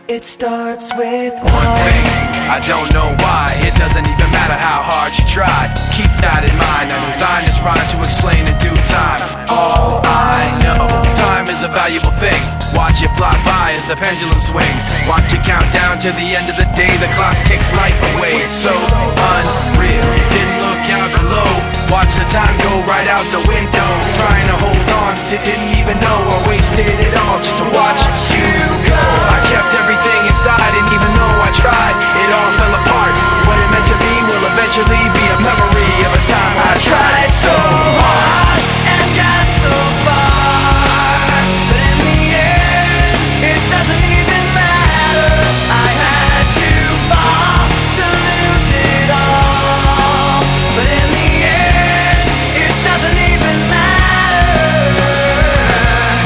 It starts with one thing, I don't know why. It doesn't even matter how hard you try. Keep that in mind. I designed this rhyme to explain in due time. All I know, time is a valuable thing. Watch it fly by as the pendulum swings. Watch it count down to the end of the day. The clock takes life away. It's so unreal. Didn't look out below. Watch the time go right out the window. Trying to hold on to didn't even know I wasted it all just to watch you go. I kept everything inside, and even though I tried, it all fell apart. What it meant to be will eventually be a memory of a time I tried so hard and got so far, but in the end, it doesn't even matter. I had to fall to lose it all, but in the end, it doesn't even matter.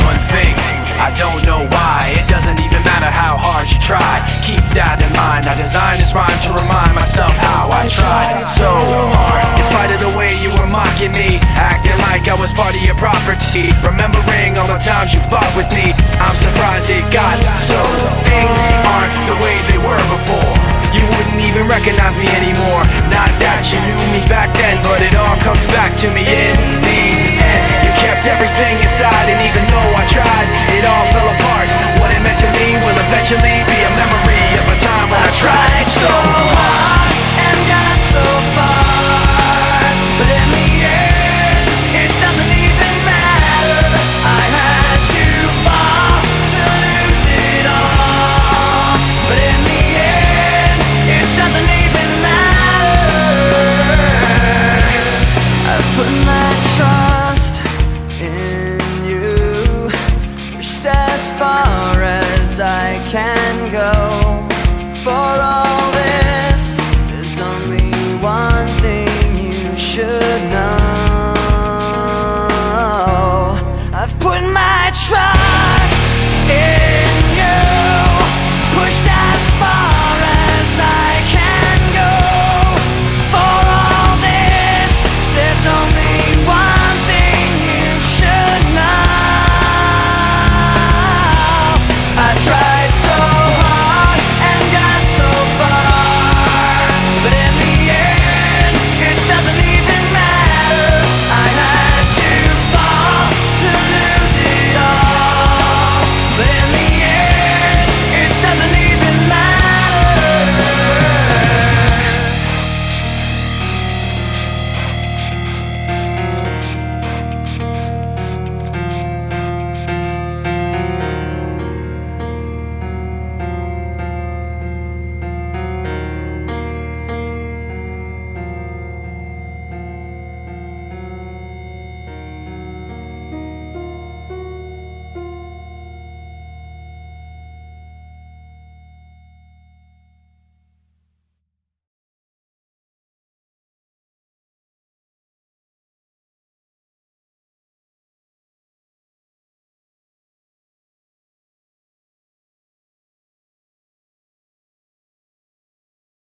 One thing, I don't know why. It doesn't even matter how hard you try. Keep that in mind. I designed this rhyme to remind myself how I tried so hard. In spite of the way you were mocking me, acting like I was part of your property, remembering all the times you fought with me, I'm surprised it got so. Things aren't the way they were before. You wouldn't even recognize me anymore. Not that you knew me back then, but it all comes back to me in the end. You kept everything inside, and even though I tried, it all fell apart. What it meant to me will eventually be a memory of a time when I tried so hard and got so far, but in the end, it doesn't even matter. I had to fall to lose it all, but in the end, it doesn't even matter. I've put my trust in you, pushed as far as I can go.